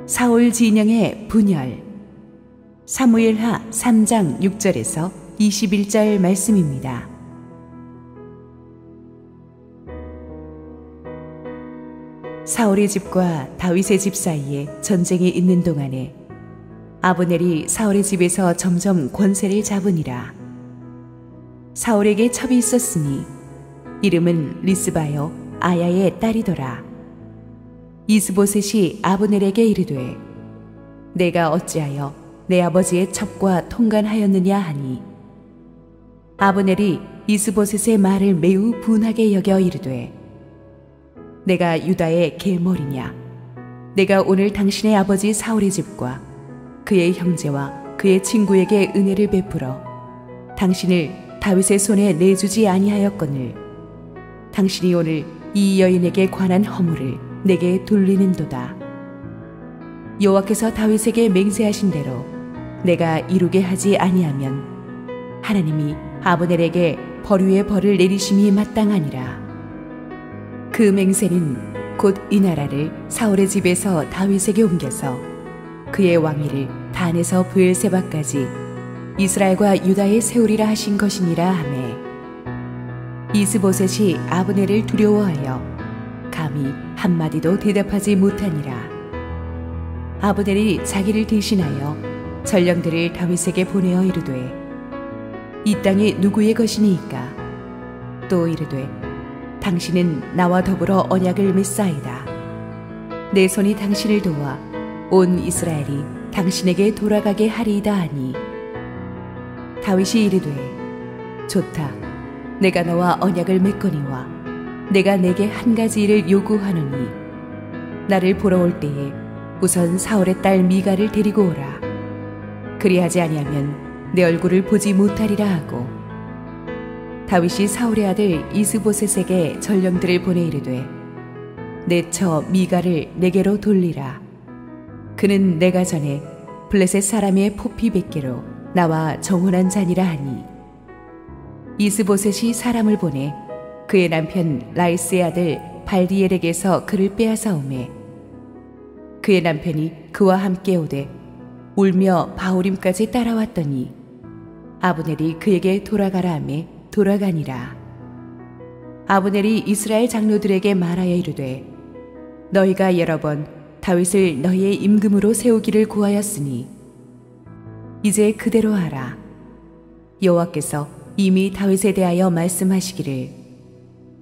사울 진영의 분열. 사무엘하 3장 6절에서 21절 말씀입니다. 사울의 집과 다윗의 집 사이에 전쟁이 있는 동안에 아브넬이 사울의 집에서 점점 권세를 잡으니라. 사울에게 첩이 있었으니 이름은 리스바요 아야의 딸이더라. 이스보셋이 아브넬에게 이르되 내가 어찌하여 내 아버지의 첩과 통간하였느냐 하니 아브넬이 이스보셋의 말을 매우 분하게 여겨 이르되 내가 유다의 계몰이냐? 내가 오늘 당신의 아버지 사울의 집과 그의 형제와 그의 친구에게 은혜를 베풀어 당신을 다윗의 손에 내주지 아니하였거늘 당신이 오늘 이 여인에게 관한 허물을 내게 돌리는도다. 여호와께서 다윗에게 맹세하신 대로 내가 이루게 하지 아니하면 하나님이 아브넬에게 벌 위에 벌을 내리심이 마땅하니라. 그 맹세는 곧 이 나라를 사울의 집에서 다윗에게 옮겨서 그의 왕위를 단에서 브엘세바까지 이스라엘과 유다에 세우리라 하신 것이니라 하매 이스보셋이 아브넬을 두려워하여 감히 한마디도 대답하지 못하니라. 아브넬이 자기를 대신하여 전령들을 다윗에게 보내어 이르되 이 땅이 누구의 것이니이까? 또 이르되 당신은 나와 더불어 언약을 맺사이다. 내 손이 당신을 도와 온 이스라엘이 당신에게 돌아가게 하리이다 하니 다윗이 이르되 좋다. 내가 너와 언약을 맺거니와 내가 내게 한 가지 일을 요구하노니 나를 보러 올 때에 우선 사울의 딸 미가를 데리고 오라. 그리하지 아니하면 내 얼굴을 보지 못하리라 하고 다윗이 사울의 아들 이스보셋에게 전령들을 보내 이르되 내 처 미가를 내게로 돌리라. 그는 내가 전에 블레셋 사람의 포피 100개로 나와 정혼한 자니라 하니 이스보셋이 사람을 보내 그의 남편 라이스의 아들 발디엘에게서 그를 빼앗아 오매 그의 남편이 그와 함께 오되 울며 바후림까지 따라왔더니 아브넬이 그에게 돌아가라 하매 돌아가니라. 아브넬이 이스라엘 장로들에게 말하여 이르되 너희가 여러 번 다윗을 너희의 임금으로 세우기를 구하였으니 이제 그대로 하라. 여호와께서 이미 다윗에 대하여 말씀하시기를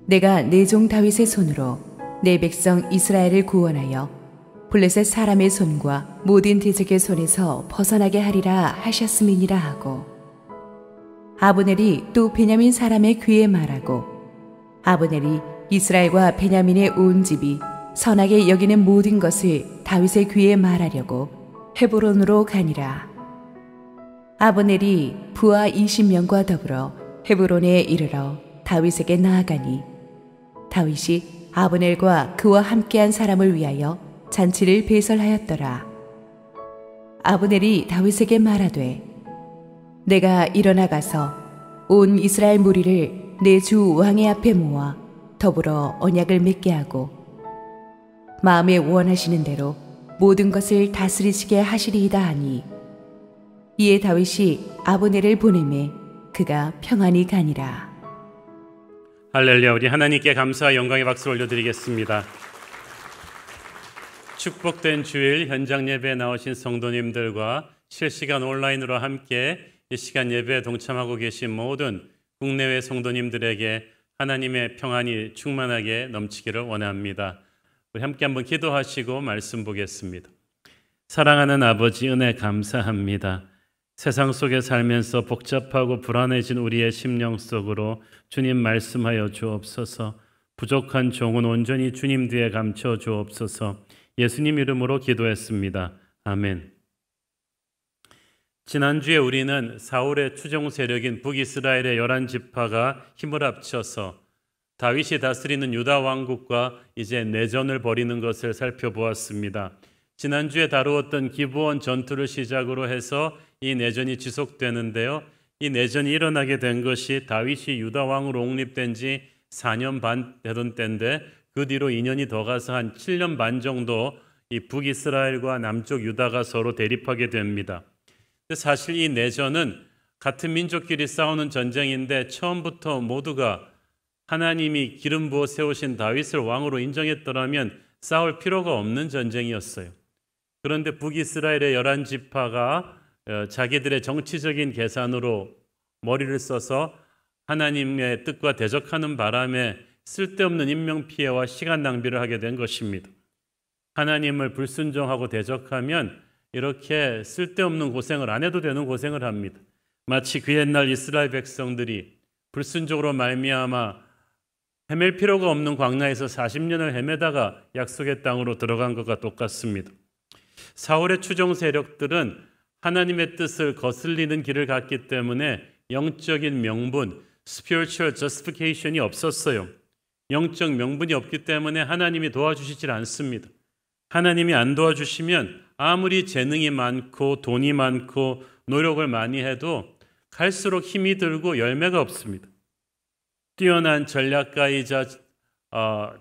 내가 내 종 다윗의 손으로 내 백성 이스라엘을 구원하여 블레셋 사람의 손과 모든 대적의 손에서 벗어나게 하리라 하셨음이니라 하고 아브넬이 또 베냐민 사람의 귀에 말하고 아브넬이 이스라엘과 베냐민의 온 집이 선하게 여기는 모든 것을 다윗의 귀에 말하려고 헤브론으로 가니라. 아브넬이 부하 20명과 더불어 헤브론에 이르러 다윗에게 나아가니 다윗이 아브넬과 그와 함께한 사람을 위하여 잔치를 배설하였더라. 아브넬이 다윗에게 말하되 내가 일어나 가서 온 이스라엘 무리를 내 주 왕의 앞에 모아 더불어 언약을 맺게 하고 마음에 원하시는 대로 모든 것을 다스리시게 하시리이다 하니 이에 다윗이 아브넬을 보내매 그가 평안히 가니라. 할렐루야. 우리 하나님께 감사와 영광의 박수 올려드리겠습니다. 축복된 주일 현장 예배에 나오신 성도님들과 실시간 온라인으로 함께 이 시간 예배에 동참하고 계신 모든 국내외 성도님들에게 하나님의 평안이 충만하게 넘치기를 원합니다. 우리 함께 한번 기도하시고 말씀 보겠습니다. 사랑하는 아버지, 은혜 감사합니다. 세상 속에 살면서 복잡하고 불안해진 우리의 심령 속으로 주님 말씀하여 주옵소서. 부족한 종은 온전히 주님 뒤에 감춰 주옵소서. 예수님 이름으로 기도했습니다. 아멘. 지난주에 우리는 사울의 추종 세력인 북이스라엘의 11지파가 힘을 합쳐서 다윗이 다스리는 유다 왕국과 이제 내전을 벌이는 것을 살펴보았습니다. 지난주에 다루었던 기브온 전투를 시작으로 해서 이 내전이 지속되는데요. 이 내전이 일어나게 된 것이 다윗이 유다 왕으로 옹립된 지 4년 반 되던 때인데 그 뒤로 2년이 더 가서 한 7년 반 정도 이 북이스라엘과 남쪽 유다가 서로 대립하게 됩니다. 근데 사실 이 내전은 같은 민족끼리 싸우는 전쟁인데 처음부터 모두가 하나님이 기름 부어 세우신 다윗을 왕으로 인정했더라면 싸울 필요가 없는 전쟁이었어요. 그런데 북이스라엘의 11지파가 자기들의 정치적인 계산으로 머리를 써서 하나님의 뜻과 대적하는 바람에 쓸데없는 인명피해와 시간 낭비를 하게 된 것입니다. 하나님을 불순종하고 대적하면 이렇게 쓸데없는 고생을 안 해도 되는 고생을 합니다. 마치 그 옛날 이스라엘 백성들이 불순종으로 말미암아 헤맬 필요가 없는 광야에서 40년을 헤매다가 약속의 땅으로 들어간 것과 똑같습니다. 사울의 추종 세력들은 하나님의 뜻을 거슬리는 길을 갔기 때문에 영적인 명분, spiritual justification이 없었어요. 영적 명분이 없기 때문에 하나님이 도와주시질 않습니다. 하나님이 안 도와주시면 아무리 재능이 많고 돈이 많고 노력을 많이 해도 갈수록 힘이 들고 열매가 없습니다. 뛰어난 전략가이자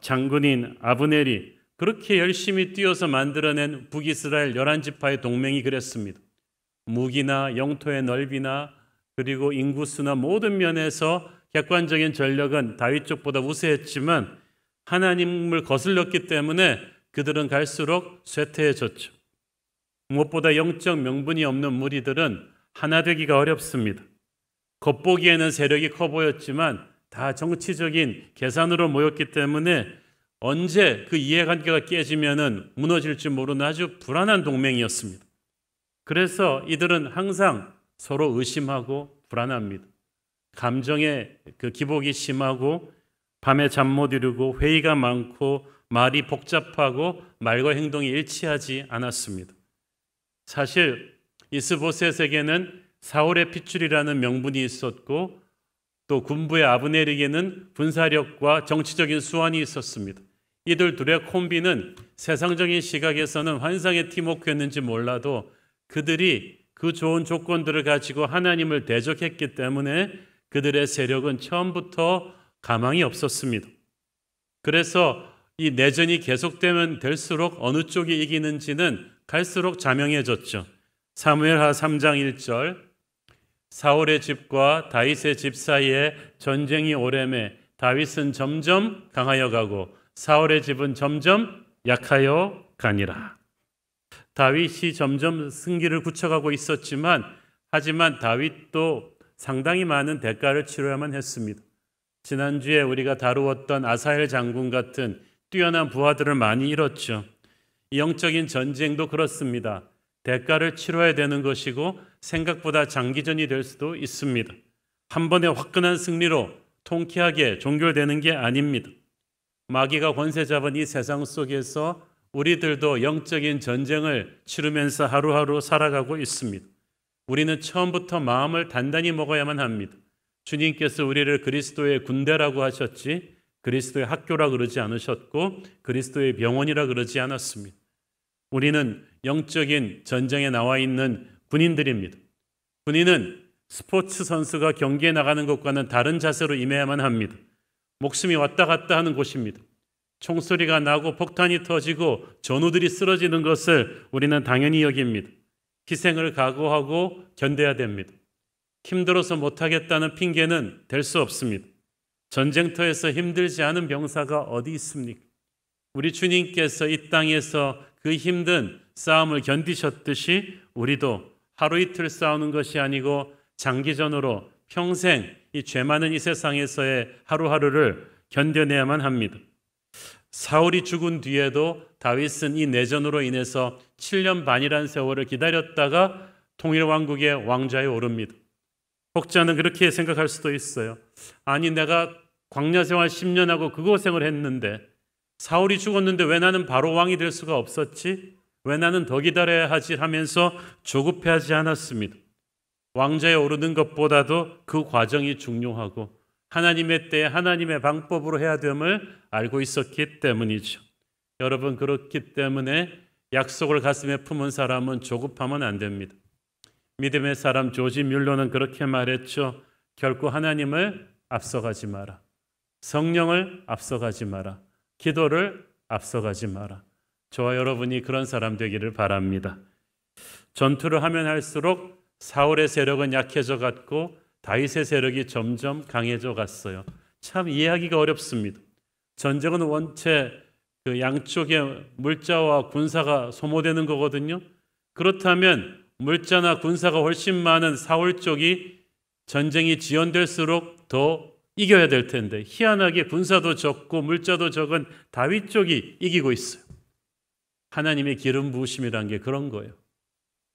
장군인 아브넬이 그렇게 열심히 뛰어서 만들어낸 북이스라엘 11지파의 동맹이 그랬습니다. 무기나 영토의 넓이나 그리고 인구수나 모든 면에서 객관적인 전력은 다윗 쪽보다 우세했지만 하나님을 거슬렸기 때문에 그들은 갈수록 쇠퇴해졌죠. 무엇보다 영적 명분이 없는 무리들은 하나 되기가 어렵습니다. 겉보기에는 세력이 커 보였지만 다 정치적인 계산으로 모였기 때문에 언제 그 이해관계가 깨지면은 무너질지 모르는 아주 불안한 동맹이었습니다. 그래서 이들은 항상 서로 의심하고 불안합니다. 감정의 그 기복이 심하고 밤에 잠 못 이루고 회의가 많고 말이 복잡하고 말과 행동이 일치하지 않았습니다. 사실 이스보셋에게는 사울의 핏줄이라는 명분이 있었고 또 군부의 아브넬에게는 분사력과 정치적인 수완이 있었습니다. 이들 둘의 콤비는 세상적인 시각에서는 환상의 팀워크였는지 몰라도 그들이 그 좋은 조건들을 가지고 하나님을 대적했기 때문에 그들의 세력은 처음부터 가망이 없었습니다. 그래서 이 내전이 계속되면 될수록 어느 쪽이 이기는지는 갈수록 자명해졌죠. 사무엘하 3장 1절 사울의 집과 다윗의 집 사이에 전쟁이 오래매 다윗은 점점 강하여 가고 사울의 집은 점점 약하여 가니라. 다윗이 점점 승기를 굳혀가고 있었지만 하지만 다윗도 상당히 많은 대가를 치러야만 했습니다. 지난주에 우리가 다루었던 아사헬 장군 같은 뛰어난 부하들을 많이 잃었죠. 영적인 전쟁도 그렇습니다. 대가를 치러야 되는 것이고 생각보다 장기전이 될 수도 있습니다. 한 번의 화끈한 승리로 통쾌하게 종결되는 게 아닙니다. 마귀가 권세 잡은 이 세상 속에서 우리들도 영적인 전쟁을 치르면서 하루하루 살아가고 있습니다. 우리는 처음부터 마음을 단단히 먹어야만 합니다. 주님께서 우리를 그리스도의 군대라고 하셨지 그리스도의 학교라 그러지 않으셨고 그리스도의 병원이라 그러지 않았습니다. 우리는 영적인 전쟁에 나와 있는 군인들입니다. 군인은 스포츠 선수가 경기에 나가는 것과는 다른 자세로 임해야만 합니다. 목숨이 왔다 갔다 하는 곳입니다. 총소리가 나고 폭탄이 터지고 전우들이 쓰러지는 것을 우리는 당연히 여깁니다. 희생을 각오하고 견뎌야 됩니다. 힘들어서 못하겠다는 핑계는 될 수 없습니다. 전쟁터에서 힘들지 않은 병사가 어디 있습니까? 우리 주님께서 이 땅에서 그 힘든 싸움을 견디셨듯이 우리도 하루 이틀 싸우는 것이 아니고 장기전으로 평생 이 죄 많은 이 세상에서의 하루하루를 견뎌내야만 합니다. 사울이 죽은 뒤에도 다윗은 이 내전으로 인해서 7년 반이라는 세월을 기다렸다가 통일왕국의 왕좌에 오릅니다. 혹자는 그렇게 생각할 수도 있어요. 아니 내가 광야 생활 10년 하고 그 고생을 했는데 사울이 죽었는데 왜 나는 바로 왕이 될 수가 없었지? 왜 나는 더 기다려야 하지? 하면서 조급해하지 않았습니다. 왕좌에 오르는 것보다도 그 과정이 중요하고 하나님의 때에 하나님의 방법으로 해야 됨을 알고 있었기 때문이죠. 여러분 그렇기 때문에 약속을 가슴에 품은 사람은 조급하면 안 됩니다. 믿음의 사람 조지 뮬러는 그렇게 말했죠. 결코 하나님을 앞서가지 마라. 성령을 앞서가지 마라. 기도를 앞서가지 마라. 저와 여러분이 그런 사람 되기를 바랍니다. 전투를 하면 할수록 사울의 세력은 약해져 갔고 다윗의 세력이 점점 강해져 갔어요. 참 이해하기가 어렵습니다. 전쟁은 원체 그 양쪽의 물자와 군사가 소모되는 거거든요. 그렇다면 물자나 군사가 훨씬 많은 사울 쪽이 전쟁이 지연될수록 더 이겨야 될 텐데 희한하게 군사도 적고 물자도 적은 다윗 쪽이 이기고 있어요. 하나님의 기름 부으심이란 게 그런 거예요.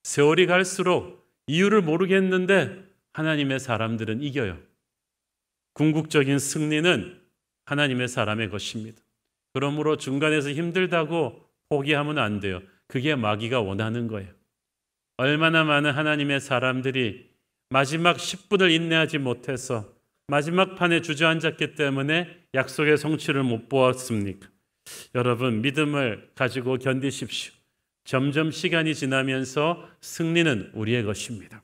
세월이 갈수록 이유를 모르겠는데 하나님의 사람들은 이겨요. 궁극적인 승리는 하나님의 사람의 것입니다. 그러므로 중간에서 힘들다고 포기하면 안 돼요. 그게 마귀가 원하는 거예요. 얼마나 많은 하나님의 사람들이 마지막 10분을 인내하지 못해서 마지막 판에 주저앉았기 때문에 약속의 성취를 못 보았습니까? 여러분, 믿음을 가지고 견디십시오. 점점 시간이 지나면서 승리는 우리의 것입니다.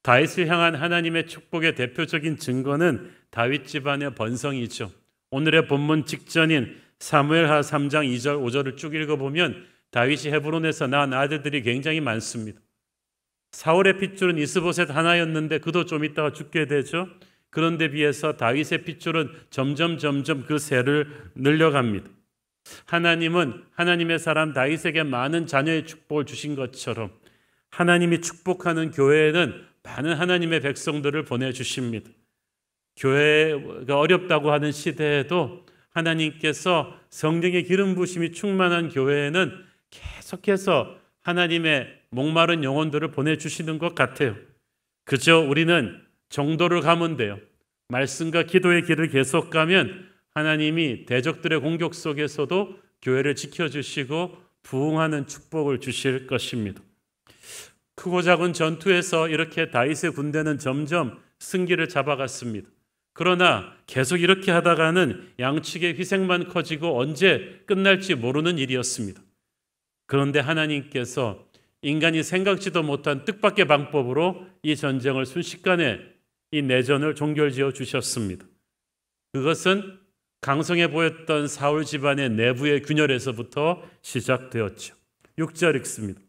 다윗을 향한 하나님의 축복의 대표적인 증거는 다윗 집안의 번성이죠. 오늘의 본문 직전인 사무엘하 3장 2절 5절을 쭉 읽어보면 다윗이 헤브론에서 낳은 아들들이 굉장히 많습니다. 사울의 핏줄은 이스보셋 하나였는데 그도 좀 있다가 죽게 되죠. 그런데 비해서 다윗의 핏줄은 점점 그 세를 늘려갑니다. 하나님은 하나님의 사람 다윗에게 많은 자녀의 축복을 주신 것처럼 하나님이 축복하는 교회에는 많은 하나님의 백성들을 보내주십니다. 교회가 어렵다고 하는 시대에도 하나님께서 성령의 기름 부으심이 충만한 교회에는 계속해서 하나님의 목마른 영혼들을 보내주시는 것 같아요. 그저 우리는 정도를 가면 돼요. 말씀과 기도의 길을 계속 가면 하나님이 대적들의 공격 속에서도 교회를 지켜주시고 부흥하는 축복을 주실 것입니다. 크고 작은 전투에서 이렇게 다윗의 군대는 점점 승기를 잡아갔습니다. 그러나 계속 이렇게 하다가는 양측의 희생만 커지고 언제 끝날지 모르는 일이었습니다. 그런데 하나님께서 인간이 생각지도 못한 뜻밖의 방법으로 이 전쟁을 순식간에 이 내전을 종결지어 주셨습니다. 그것은 강성해 보였던 사울 집안의 내부의 균열에서부터 시작되었죠. 6절 읽습니다.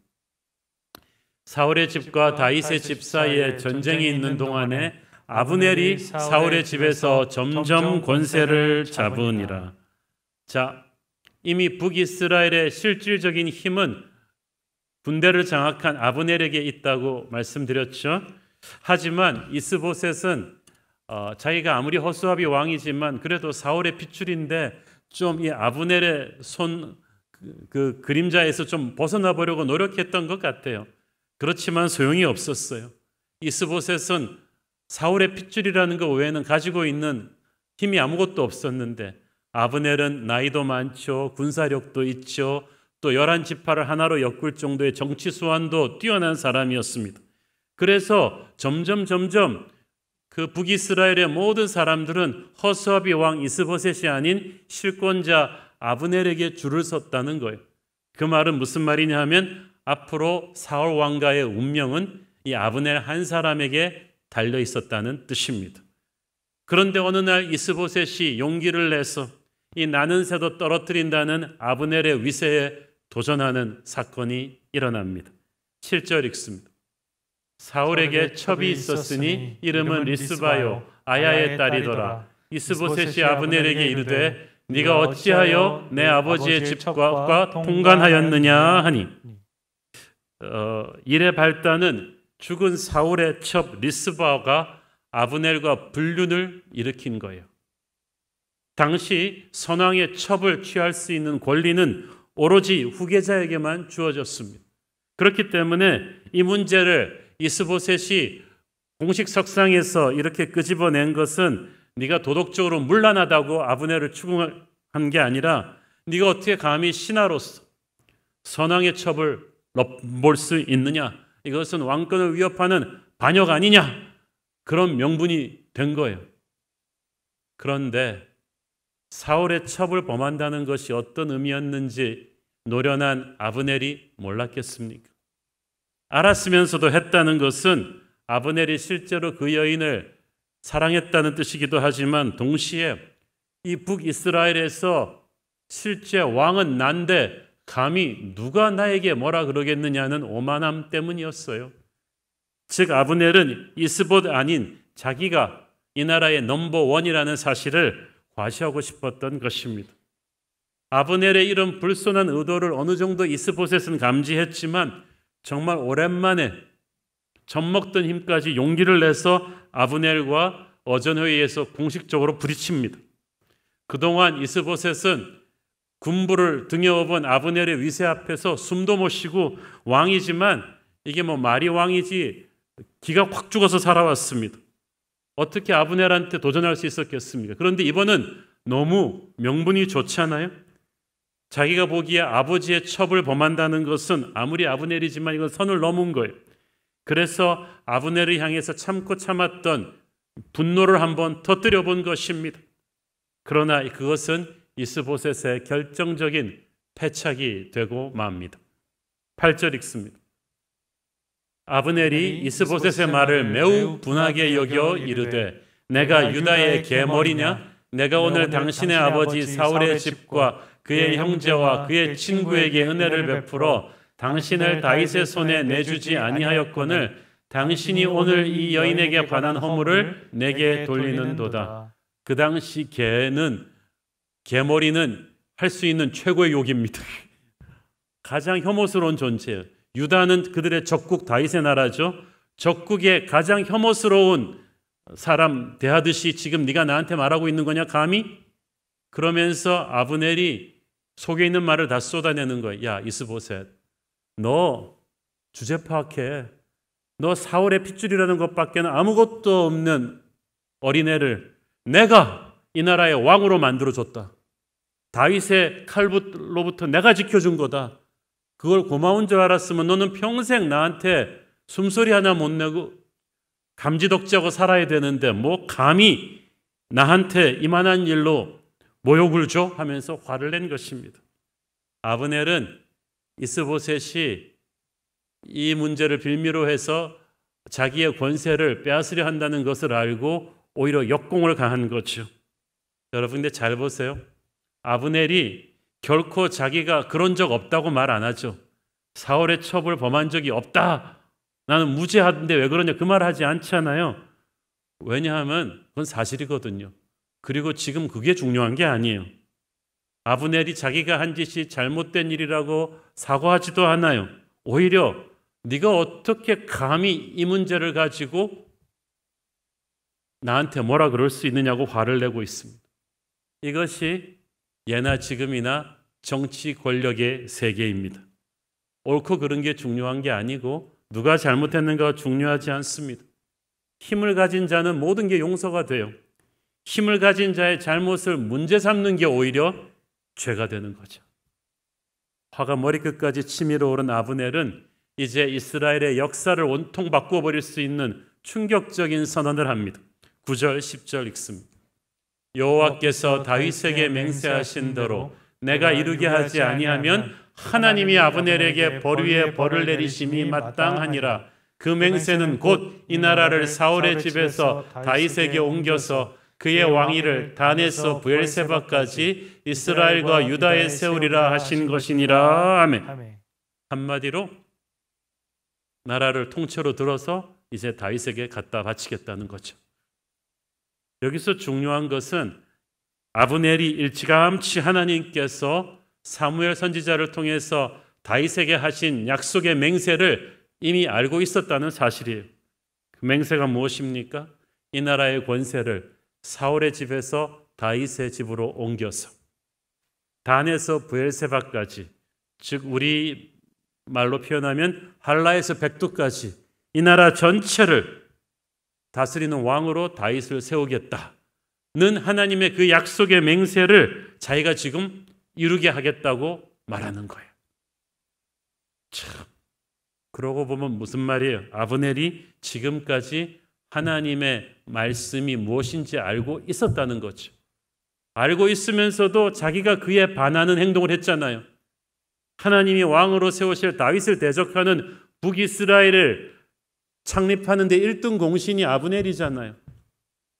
사울의 집과 다윗의 집 사이에 전쟁이 있는 동안에 아브넬이 사울의 집에서 점점 권세를 잡으니라. 자, 이미 북이스라엘의 실질적인 힘은 군대를 장악한 아브넬에게 있다고 말씀드렸죠. 하지만 이스보셋은 자기가 아무리 허수아비 왕이지만 그래도 사울의 핏줄인데 좀 이 아브넬의 손 그 그림자에서 좀 벗어나 보려고 노력했던 것 같아요. 그렇지만 소용이 없었어요. 이스보셋은 사울의 핏줄이라는 것 외에는 가지고 있는 힘이 아무것도 없었는데 아브넬은 나이도 많죠. 군사력도 있죠. 또 11지파를 하나로 엮을 정도의 정치 수완도 뛰어난 사람이었습니다. 그래서 점점 그 북이스라엘의 모든 사람들은 허수아비 왕 이스보셋이 아닌 실권자 아브넬에게 줄을 섰다는 거예요. 그 말은 무슨 말이냐 하면 앞으로 사울 왕가의 운명은 이 아브넬 한 사람에게 달려 있었다는 뜻입니다. 그런데 어느 날 이스보셋이 용기를 내서 이 나는 새도 떨어뜨린다는 아브넬의 위세에 도전하는 사건이 일어납니다. 7절 읽습니다. 사울에게 첩이 있었으니 이름은 리스바요 아야의 딸이더라. 이스보셋이 아브넬에게 이르되 네가 어찌하여 내 아버지의 집과 통관하였느냐 하니 일의 발단은 죽은 사울의 첩 리스바가 아브넬과 불륜을 일으킨 거예요. 당시 선왕의 첩을 취할 수 있는 권리는 오로지 후계자에게만 주어졌습니다. 그렇기 때문에 이 문제를 이스보셋이 공식 석상에서 이렇게 끄집어낸 것은 네가 도덕적으로 문란하다고 아브넬을 추궁한 게 아니라 네가 어떻게 감히 신하로서 선왕의 첩을 볼 수 있느냐, 이것은 왕권을 위협하는 반역 아니냐, 그런 명분이 된 거예요. 그런데 사울의 첩을 범한다는 것이 어떤 의미였는지 노련한 아브넬이 몰랐겠습니까? 알았으면서도 했다는 것은 아브넬이 실제로 그 여인을 사랑했다는 뜻이기도 하지만 동시에 이 북이스라엘에서 실제 왕은 난데 감히 누가 나에게 뭐라 그러겠느냐는 오만함 때문이었어요. 즉 아브넬은 이스봇 아닌 자기가 이 나라의 넘버원이라는 사실을 과시하고 싶었던 것입니다. 아브넬의 이런 불손한 의도를 어느 정도 이스보셋은 감지했지만 정말 오랜만에 젖먹던 힘까지 용기를 내서 아브넬과 어전회의에서 공식적으로 부딪힙니다. 그동안 이스보셋은 군부를 등에 업은 아브넬의 위세 앞에서 숨도 못 쉬고 왕이지만 이게 뭐 말이 왕이지 기가 확 죽어서 살아왔습니다. 어떻게 아브넬한테 도전할 수 있었겠습니까? 그런데 이번은 너무 명분이 좋잖아요. 자기가 보기에 아버지의 첩을 범한다는 것은 아무리 아브넬이지만 이건 선을 넘은 거예요. 그래서 아브넬을 향해서 참고 참았던 분노를 한번 터뜨려 본 것입니다. 그러나 그것은 이스보셋의 결정적인 패착이 되고 맙니다. 8절 읽습니다. 아브넬이 이스보셋의 말을 매우 분하게 여겨 이르되 내가 유다의 계머리냐? 내가 오늘 당신의 아버지 사울의 집과 그의 형제와 그의 친구에게 은혜를 베풀어 당신을 다윗의 손에 내주지 아니하였거늘 당신이 오늘 이 여인에게 관한 허물을 내게 돌리는도다. 그 당시 계머리는 할 수 있는 최고의 욕입니다. 가장 혐오스러운 존재예요. 유다는 그들의 적국 다윗의 나라죠. 적국의 가장 혐오스러운 사람 대하듯이 지금 네가 나한테 말하고 있는 거냐 감히? 그러면서 아브넬이 속에 있는 말을 다 쏟아내는 거예요. 야 이스보셋, 너 주제 파악해. 너 사울의 핏줄이라는 것밖에는 아무것도 없는 어린애를 내가 이 나라의 왕으로 만들어줬다. 다윗의 칼로부터 내가 지켜준 거다. 그걸 고마운 줄 알았으면 너는 평생 나한테 숨소리 하나 못 내고 감지덕지하고 살아야 되는데 뭐 감히 나한테 이만한 일로 모욕을 줘? 하면서 화를 낸 것입니다. 아브넬은 이스보셋이 이 문제를 빌미로 해서 자기의 권세를 빼앗으려 한다는 것을 알고 오히려 역공을 가한 거죠. 여러분 근데 잘 보세요. 아브넬이 결코 자기가 그런 적 없다고 말 안 하죠. 사울의 첩을 범한 적이 없다. 나는 무죄한데 왜 그러냐 그 말 하지 않잖아요. 왜냐하면 그건 사실이거든요. 그리고 지금 그게 중요한 게 아니에요. 아브넬이 자기가 한 짓이 잘못된 일이라고 사과하지도 않아요. 오히려 네가 어떻게 감히 이 문제를 가지고 나한테 뭐라 그럴 수 있느냐고 화를 내고 있습니다. 이것이 예나 지금이나 정치 권력의 세계입니다. 옳고 그른 게 중요한 게 아니고 누가 잘못했는가가 중요하지 않습니다. 힘을 가진 자는 모든 게 용서가 돼요. 힘을 가진 자의 잘못을 문제 삼는 게 오히려 죄가 되는 거죠. 화가 머리끝까지 치밀어 오른 아브넬은 이제 이스라엘의 역사를 온통 바꾸어 버릴 수 있는 충격적인 선언을 합니다. 9절 10절 읽습니다. 여호와께서 다윗에게 맹세하신 대로 내가 이루게 하지 아니하면 하나님이 아브넬에게 벌 위에 벌을 내리심이 마땅하니라. 그 맹세는 곧 이 나라를 사울의 집에서 다윗에게 옮겨서 그의 왕위를 단에서 브엘세바까지 이스라엘과 유다에 세우리라 하신 것이니라. 아멘. 한마디로 나라를 통째로 들어서 이제 다윗에게 갖다 바치겠다는 거죠. 여기서 중요한 것은 아브넬이 일찌감치 하나님께서 사무엘 선지자를 통해서 다윗에게 하신 약속의 맹세를 이미 알고 있었다는 사실이에요. 그 맹세가 무엇입니까? 이 나라의 권세를 사울의 집에서 다윗의 집으로 옮겨서 단에서 브엘세바까지, 즉 우리 말로 표현하면 할라에서 백두까지 이 나라 전체를 다스리는 왕으로 다윗을 세우겠다는 하나님의 그 약속의 맹세를 자기가 지금 이루게 하겠다고 말하는 거예요. 참, 그러고 보면 무슨 말이에요? 아브넬이 지금까지 하나님의 말씀이 무엇인지 알고 있었다는 거죠. 알고 있으면서도 자기가 그에 반하는 행동을 했잖아요. 하나님이 왕으로 세우실 다윗을 대적하는 북이스라엘을 창립하는 데 1등 공신이 아브넬이잖아요.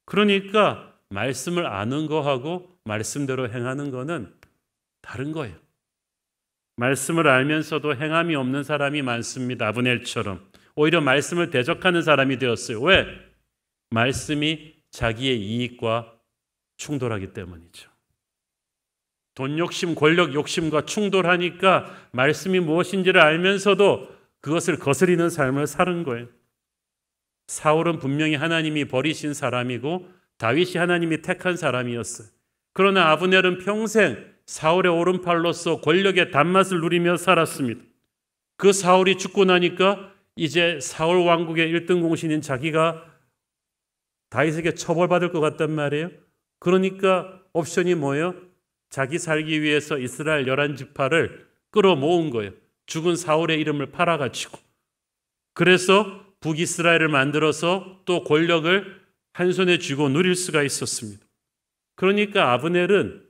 그러니까 말씀을 아는 거하고 말씀대로 행하는 거는 다른 거예요. 말씀을 알면서도 행함이 없는 사람이 많습니다. 아브넬처럼. 오히려 말씀을 대적하는 사람이 되었어요. 왜? 말씀이 자기의 이익과 충돌하기 때문이죠. 돈 욕심, 권력 욕심과 충돌하니까 말씀이 무엇인지를 알면서도 그것을 거스리는 삶을 사는 거예요. 사울은 분명히 하나님이 버리신 사람이고 다윗이 하나님이 택한 사람이었어요. 그러나 아브넬은 평생 사울의 오른팔로서 권력의 단맛을 누리며 살았습니다. 그 사울이 죽고 나니까 이제 사울 왕국의 1등 공신인 자기가 다윗에게 처벌받을 것 같단 말이에요. 그러니까 옵션이 뭐예요? 자기 살기 위해서 이스라엘 11지파를 끌어모은 거예요. 죽은 사울의 이름을 팔아가지고. 그래서 북이스라엘을 만들어서 또 권력을 한 손에 쥐고 누릴 수가 있었습니다. 그러니까 아브넬은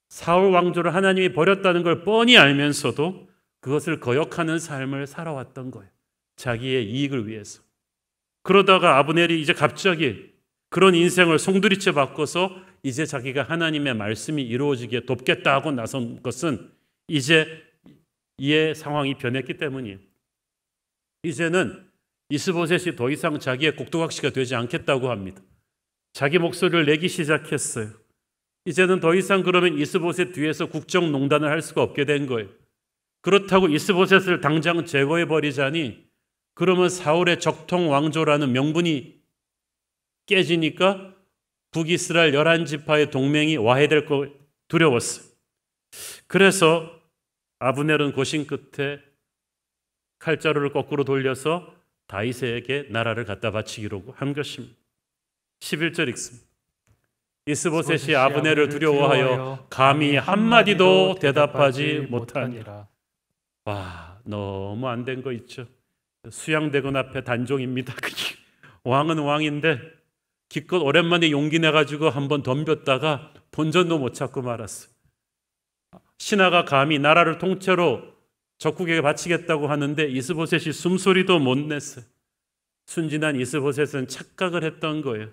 사울 왕조를 하나님이 버렸다는 걸 뻔히 알면서도 그것을 거역하는 삶을 살아왔던 거예요. 자기의 이익을 위해서. 그러다가 아브넬이 이제 갑자기 그런 인생을 송두리째 바꿔서 이제 자기가 하나님의 말씀이 이루어지게 돕겠다 하고 나선 것은 이제 이의 상황이 변했기 때문이에요. 이제는 이스보셋이 더 이상 자기의 꼭두각시가 되지 않겠다고 합니다. 자기 목소리를 내기 시작했어요. 이제는 더 이상 그러면 이스보셋 뒤에서 국정농단을 할 수가 없게 된 거예요. 그렇다고 이스보셋을 당장 제거해버리자니 그러면 사울의 적통 왕조라는 명분이 깨지니까 북이스라엘 11지파의 동맹이 와해될 거 두려웠어요. 그래서 아브넬은 고심 끝에 칼자루를 거꾸로 돌려서 다윗에게 나라를 갖다 바치기로 한 것입니다. 11절 읽습니다. 이스보셋이 아브넬을 두려워하여 감히 한마디도 대답하지 못하니라. 와, 너무 안 된 거 있죠. 수양대군 앞에 단종입니다. 왕은 왕인데 기껏 오랜만에 용기 내가지고 한번 덤볐다가 본전도 못 찾고 말았어요. 신하가 감히 나라를 통째로 적국에게 바치겠다고 하는데 이스보셋이 숨소리도 못 냈어요. 순진한 이스보셋은 착각을 했던 거예요.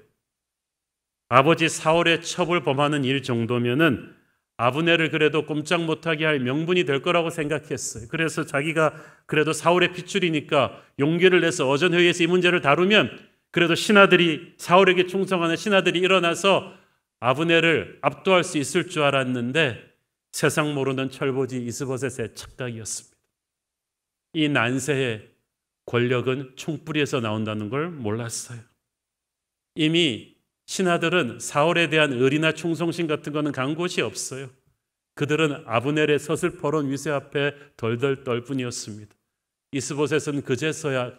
아버지 사울의 첩을 범하는 일 정도면은 아브넬을 그래도 꼼짝 못하게 할 명분이 될 거라고 생각했어요. 그래서 자기가 그래도 사울의 핏줄이니까 용기를 내서 어전회의에서 이 문제를 다루면 그래도 신하들이 사울에게 충성하는 신하들이 일어나서 아브넬을 압도할 수 있을 줄 알았는데 세상 모르는 철보지 이스보셋의 착각이었습니다. 이 난세의 권력은 총뿌리에서 나온다는 걸 몰랐어요. 이미 신하들은 사울에 대한 의리나 충성심 같은 거는 간 곳이 없어요. 그들은 아브넬의 서슬퍼런 위세 앞에 덜덜 떨 뿐이었습니다. 이스보셋은 그제서야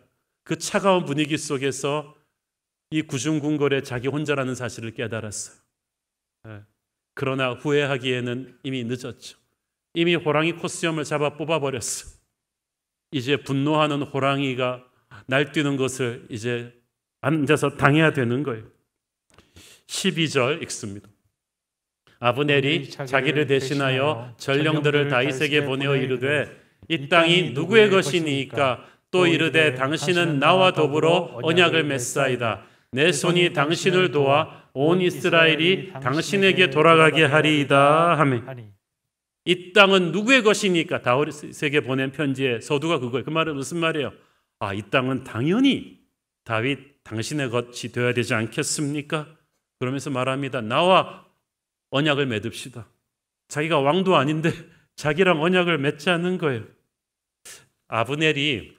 그 차가운 분위기 속에서 이 구중궁궐에 자기 혼자라는 사실을 깨달았어요. 그러나 후회하기에는 이미 늦었죠. 이미 호랑이 코스염을 잡아 뽑아버렸어. 이제 분노하는 호랑이가 날뛰는 것을 이제 앉아서 당해야 되는 거예요. 12절 읽습니다. 아브넬이 자기를 대신하여 전령들을 다윗에게 보내어 이르되 이 땅이 누구의 것이니까 또 이르되 당신은 나와 더불어 언약을 맺사이다. 내 손이 당신을 도와 온 이스라엘이 당신에게 돌아가게 하리이다 하며 이 땅은 누구의 것이니까 다윗에게 보낸 편지의 서두가 그거예요. 그 말은 무슨 말이에요? 이 땅은 당연히 다윗 당신의 것이 되어야 되지 않겠습니까? 그러면서 말합니다. 나와 언약을 맺읍시다. 자기가 왕도 아닌데 자기랑 언약을 맺자는 거예요. 아브넬이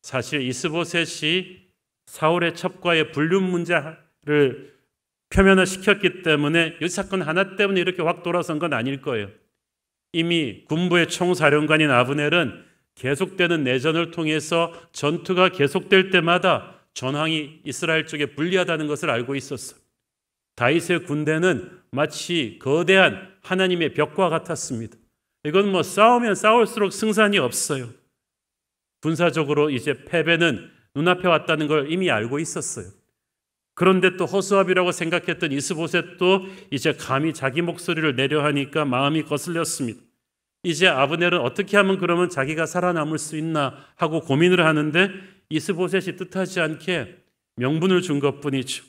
사실 이스보셋이 사울의 첩과의 불륜 문제를 표면화 시켰기 때문에 이 사건 하나 때문에 이렇게 확 돌아선 건 아닐 거예요. 이미 군부의 총사령관인 아브넬은 계속되는 내전을 통해서 전투가 계속될 때마다 전황이 이스라엘 쪽에 불리하다는 것을 알고 있었어요. 다윗의 군대는 마치 거대한 하나님의 벽과 같았습니다. 이건 싸우면 싸울수록 승산이 없어요. 군사적으로 이제 패배는 눈앞에 왔다는 걸 이미 알고 있었어요. 그런데 또 허수아비라고 생각했던 이스보셋도 이제 감히 자기 목소리를 내려 하니까 마음이 거슬렸습니다. 이제 아브넬은 어떻게 하면 그러면 자기가 살아남을 수 있나 하고 고민을 하는데 이스보셋이 뜻하지 않게 명분을 준 것뿐이죠.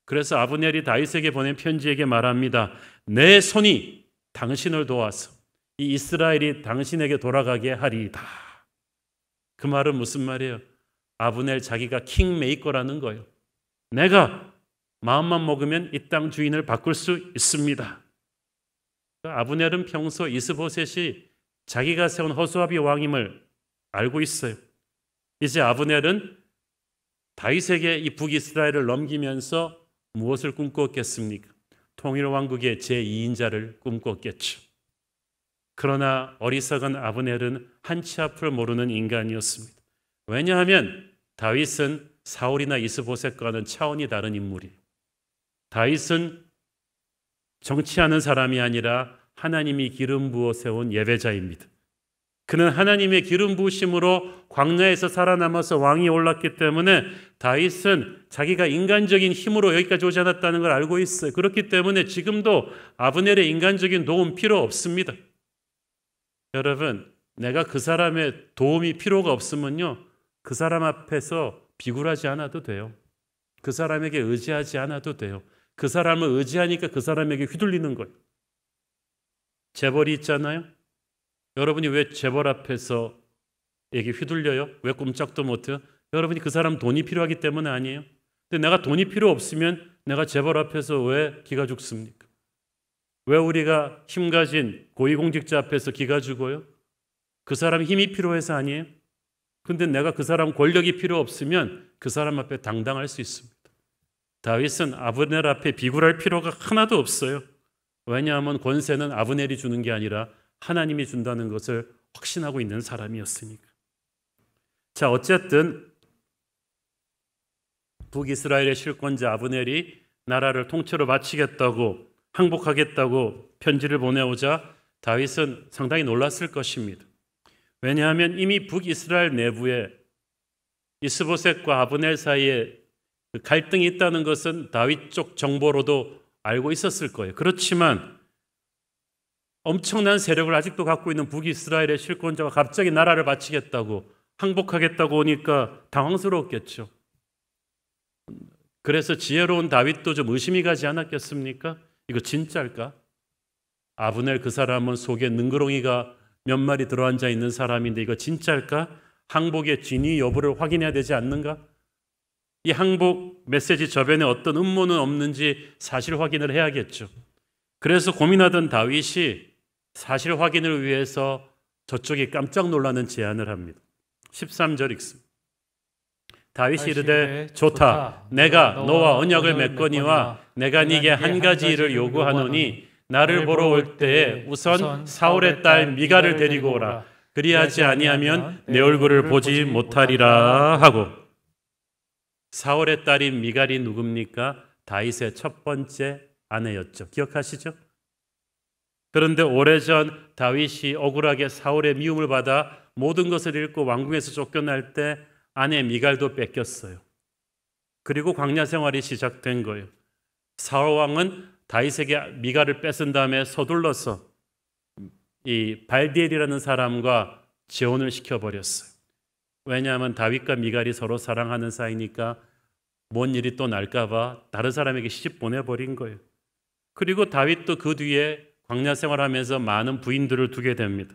그래서 아브넬이 다윗에게 보낸 편지에게 말합니다. 내 손이 당신을 도와서 이 이스라엘이 당신에게 돌아가게 하리이다. 그 말은 무슨 말이에요? 아브넬 자기가 킹메이커라는 거예요. 내가 마음만 먹으면 이 땅 주인을 바꿀 수 있습니다. 아브넬은 평소 이스보셋이 자기가 세운 허수아비 왕임을 알고 있어요. 이제 아브넬은 다윗에게 이 북이스라엘을 넘기면서 무엇을 꿈꿨겠습니까? 통일왕국의 제2인자를 꿈꿨겠죠. 그러나 어리석은 아브넬은 한치 앞을 모르는 인간이었습니다. 왜냐하면 다윗은 사울이나 이스보셋과는 차원이 다른 인물이에요. 다윗은 정치하는 사람이 아니라 하나님이 기름 부어 세운 예배자입니다. 그는 하나님의 기름 부으심으로 광야에서 살아남아서 왕이 올랐기 때문에 다윗은 자기가 인간적인 힘으로 여기까지 오지 않았다는 걸 알고 있어요. 그렇기 때문에 지금도 아브넬의 인간적인 도움 필요 없습니다. 여러분, 내가 그 사람의 도움이 필요가 없으면요, 그 사람 앞에서 비굴하지 않아도 돼요. 그 사람에게 의지하지 않아도 돼요. 그 사람을 의지하니까 그 사람에게 휘둘리는 거예요. 재벌이 있잖아요. 여러분이 왜 재벌 앞에서 에게 휘둘려요? 왜 꼼짝도 못해요? 여러분이 그 사람 돈이 필요하기 때문에 아니에요. 근데 내가 돈이 필요 없으면 내가 재벌 앞에서 왜 기가 죽습니까? 왜 우리가 힘 가진 고위공직자 앞에서 기가 죽어요? 그 사람 힘이 필요해서 아니에요. 근데 내가 그 사람 권력이 필요 없으면 그 사람 앞에 당당할 수 있습니다. 다윗은 아브넬 앞에 비굴할 필요가 하나도 없어요. 왜냐하면 권세는 아브넬이 주는 게 아니라 하나님이 준다는 것을 확신하고 있는 사람이었으니까. 자, 어쨌든 북이스라엘의 실권자 아브넬이 나라를 통째로 마치겠다고, 항복하겠다고 편지를 보내오자 다윗은 상당히 놀랐을 것입니다. 왜냐하면 이미 북이스라엘 내부에 이스보셋과 아브넬 사이에 갈등이 있다는 것은 다윗 쪽 정보로도 알고 있었을 거예요. 그렇지만 엄청난 세력을 아직도 갖고 있는 북이스라엘의 실권자가 갑자기 나라를 바치겠다고, 항복하겠다고 오니까 당황스러웠겠죠. 그래서 지혜로운 다윗도 좀 의심이 가지 않았겠습니까? 이거 진짜일까? 아브넬 그 사람은 속에 능그렁이가 몇 마리 들어앉아 있는 사람인데 이거 진짜일까? 항복의 진위 여부를 확인해야 되지 않는가? 이 항복 메시지 저변에 어떤 음모는 없는지 사실 확인을 해야겠죠. 그래서 고민하던 다윗이 사실 확인을 위해서 저쪽이 깜짝 놀라는 제안을 합니다. 13절 읽습니다. 다윗이 이르되 좋다. 내가 너와 언약을 맺거니와 내가 네게 한 가지 일을 요구하노니 나를 보러 올 때에 우선 사울의 딸 미갈을 데리고 오라. 그리하지 아니하면 내 얼굴을 보지 못하리라 하고. 사울의 딸인 미갈이 누굽니까? 다윗의 첫 번째 아내였죠. 기억하시죠? 그런데 오래전 다윗이 억울하게 사울의 미움을 받아 모든 것을 잃고 왕궁에서 쫓겨날 때 아내 미갈도 뺏겼어요. 그리고 광야 생활이 시작된 거예요. 사울 왕은 다윗에게 미갈을 뺏은 다음에 서둘러서 이 발디엘이라는 사람과 재혼을 시켜버렸어요. 왜냐하면 다윗과 미갈이 서로 사랑하는 사이니까 뭔 일이 또 날까 봐 다른 사람에게 시집 보내버린 거예요. 그리고 다윗도 그 뒤에 광야 생활하면서 많은 부인들을 두게 됩니다.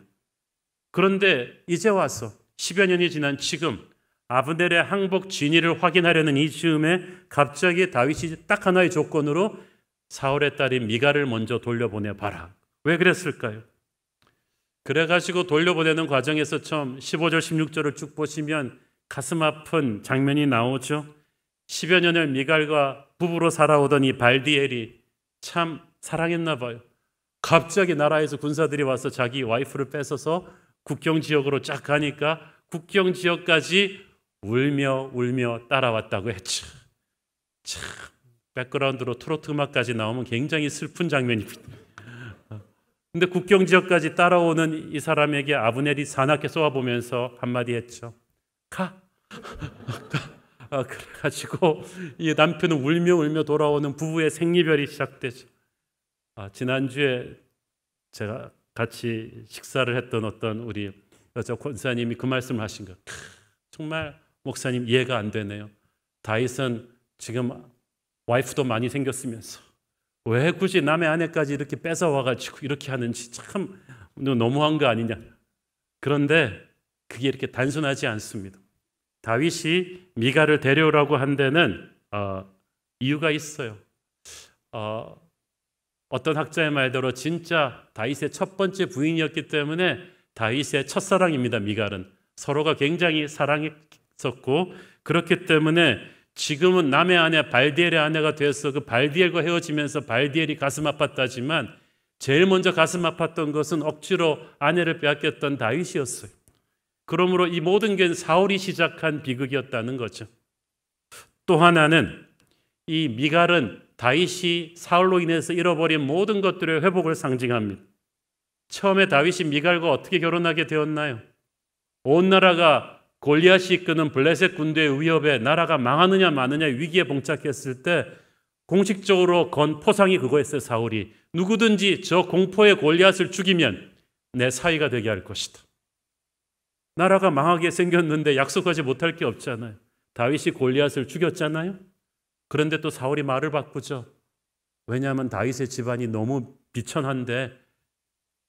그런데 이제 와서 10여 년이 지난 지금 아브넬의 항복 진위를 확인하려는 이 즈음에 갑자기 다윗이 딱 하나의 조건으로 사울의 딸인 미갈을 먼저 돌려보내봐라. 왜 그랬을까요? 그래가지고 돌려보내는 과정에서 처음 15절 16절을 쭉 보시면 가슴 아픈 장면이 나오죠. 10여 년을 미갈과 부부로 살아오던 이 발디엘이 참 사랑했나 봐요. 갑자기 나라에서 군사들이 와서 자기 와이프를 뺏어서 국경 지역으로 쫙 가니까 국경 지역까지 울며 따라왔다고 했죠. 참 백그라운드로 트로트 음악까지 나오면 굉장히 슬픈 장면입니다. 근데 국경 지역까지 따라오는 이 사람에게 아브넬이 사납게 쏘아보면서 한마디 했죠. 가. 그래가지고 이 남편은 울며 돌아오는 부부의 생리별이 시작되죠. 지난주에 제가 같이 식사를 했던 어떤 우리 여자 권사님이 그 말씀을 하신 거예요. 정말 목사님 이해가 안 되네요. 다윗은 지금 와이프도 많이 생겼으면서 왜 굳이 남의 아내까지 이렇게 뺏어와가지고 이렇게 하는지 참 너무한 거 아니냐. 그런데 그게 이렇게 단순하지 않습니다. 다윗이 미갈을 데려오라고 한 데는 이유가 있어요. 어떤 학자의 말대로 진짜 다윗의 첫 번째 부인이었기 때문에 다윗의 첫사랑입니다. 미갈은 서로가 굉장히 사랑했었고, 그렇기 때문에 지금은 남의 아내 발디엘의 아내가 되어서 그 발디엘과 헤어지면서 발디엘이 가슴 아팠다지만 제일 먼저 가슴 아팠던 것은 억지로 아내를 빼앗겼던 다윗이었어요. 그러므로 이 모든 게 사울이 시작한 비극이었다는 거죠. 또 하나는 이 미갈은 다윗이 사울로 인해서 잃어버린 모든 것들의 회복을 상징합니다. 처음에 다윗이 미갈과 어떻게 결혼하게 되었나요? 온 나라가 골리앗이 이끄는 블레셋 군대의 위협에 나라가 망하느냐 마느냐 위기에 봉착했을 때 공식적으로 건 포상이 그거였어요. 사울이 누구든지 저 공포의 골리앗을 죽이면 내 사위가 되게 할 것이다. 나라가 망하게 생겼는데 약속하지 못할 게 없잖아요. 다윗이 골리앗을 죽였잖아요. 그런데 또 사울이 말을 바꾸죠. 왜냐하면 다윗의 집안이 너무 비천한데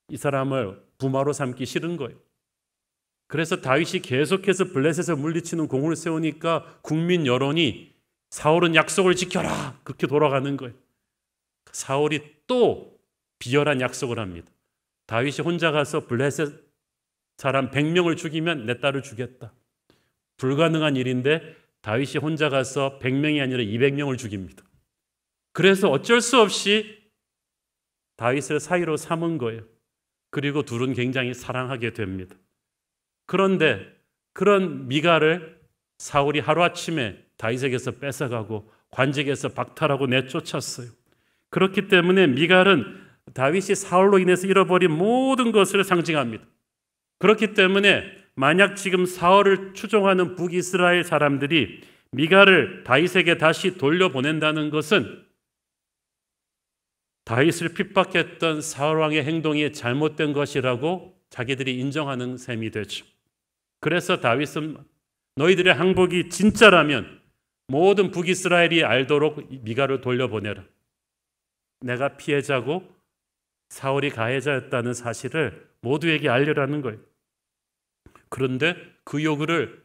이 사람을 부마로 삼기 싫은 거예요. 그래서 다윗이 계속해서 블레셋을 물리치는 공을 세우니까 국민 여론이 사울은 약속을 지켜라 그렇게 돌아가는 거예요. 사울이 또 비열한 약속을 합니다. 다윗이 혼자 가서 블레셋 사람 100명을 죽이면 내 딸을 주겠다. 불가능한 일인데 다윗이 혼자 가서 100명이 아니라 200명을 죽입니다. 그래서 어쩔 수 없이 다윗을 사위로 삼은 거예요. 그리고 둘은 굉장히 사랑하게 됩니다. 그런데 그런 미갈을 사울이 하루아침에 다윗에게서 뺏어가고 관직에서 박탈하고 내쫓았어요. 그렇기 때문에 미갈은 다윗이 사울로 인해서 잃어버린 모든 것을 상징합니다. 그렇기 때문에 만약 지금 사울을 추종하는 북이스라엘 사람들이 미갈을 다윗에게 다시 돌려보낸다는 것은 다윗을 핍박했던 사울 왕의 행동이 잘못된 것이라고 자기들이 인정하는 셈이 되죠. 그래서 다윗은 너희들의 항복이 진짜라면 모든 북이스라엘이 알도록 미갈을 돌려보내라. 내가 피해자고 사울이 가해자였다는 사실을 모두에게 알려라는 거예요. 그런데 그 요구를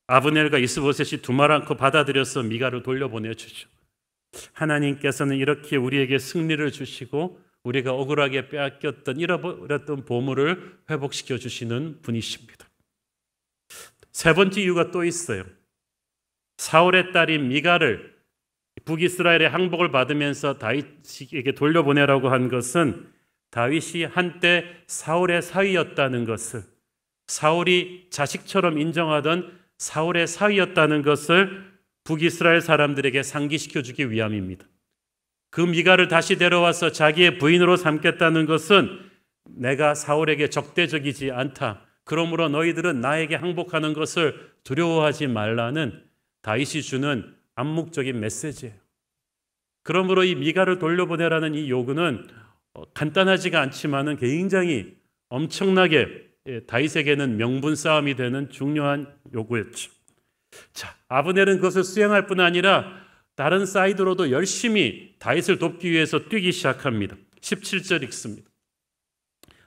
아브넬과 이스보셋이 두말 않고 받아들여서 미갈을 돌려보내주죠. 하나님께서는 이렇게 우리에게 승리를 주시고 우리가 억울하게 빼앗겼던 잃어버렸던 보물을 회복시켜 주시는 분이십니다. 세 번째 이유가 또 있어요. 사울의 딸인 미갈을 북이스라엘의 항복을 받으면서 다윗에게 돌려보내라고 한 것은 다윗이 한때 사울의 사위였다는 것을, 사울이 자식처럼 인정하던 사울의 사위였다는 것을 북이스라엘 사람들에게 상기시켜 주기 위함입니다. 그 미갈을 다시 데려와서 자기의 부인으로 삼겠다는 것은 내가 사울에게 적대적이지 않다. 그러므로 너희들은 나에게 항복하는 것을 두려워하지 말라는 다윗이 주는 암묵적인 메시지예요. 그러므로 이 미갈을 돌려보내라는 이 요구는 간단하지가 않지만은 굉장히 엄청나게 다윗에게는 명분 싸움이 되는 중요한 요구였죠. 자, 아브넬은 그것을 수행할 뿐 아니라 다른 사이드로도 열심히 다윗을 돕기 위해서 뛰기 시작합니다. 17절 읽습니다.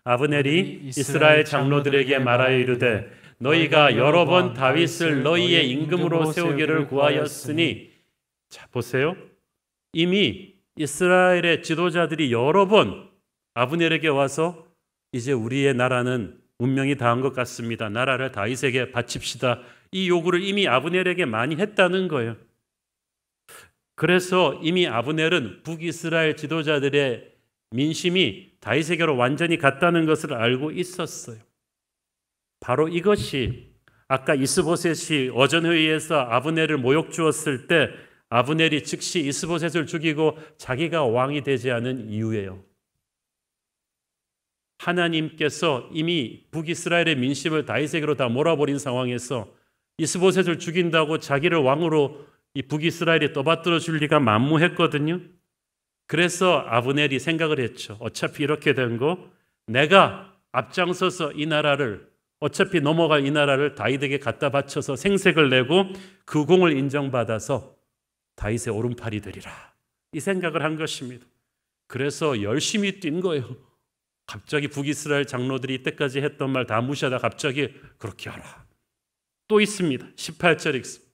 아브넬이 이스라엘 장로들에게 말하여 이르되 너희가 여러 번 다윗을 너희의 임금으로 세우기를 구하였으니, 자 보세요. 이미 이스라엘의 지도자들이 여러 번 아브넬에게 와서 이제 우리의 나라는 운명이 다한 것 같습니다. 나라를 다윗에게 바칩시다. 이 요구를 이미 아브넬에게 많이 했다는 거예요. 그래서 이미 아브넬은 북이스라엘 지도자들의 민심이 다윗에게로 완전히 갔다는 것을 알고 있었어요. 바로 이것이 아까 이스보셋이 어전회의에서 아브넬을 모욕 주었을 때 아브넬이 즉시 이스보셋을 죽이고 자기가 왕이 되지 않은 이유예요. 하나님께서 이미 북이스라엘의 민심을 다윗에게로 다 몰아버린 상황에서 이스보셋을 죽인다고 자기를 왕으로 이 북이스라엘이 떠받들어 줄 리가 만무했거든요. 그래서 아브넬이 생각을 했죠. 어차피 이렇게 된 거 내가 앞장서서 이 나라를, 어차피 넘어갈 이 나라를 다윗에게 갖다 바쳐서 생색을 내고 그 공을 인정받아서 다윗의 오른팔이 되리라. 이 생각을 한 것입니다. 그래서 열심히 뛴 거예요. 갑자기 북이스라엘 장로들이 이때까지 했던 말 다 무시하다 갑자기 그렇게 하라. 또 있습니다. 18절 읽습니다.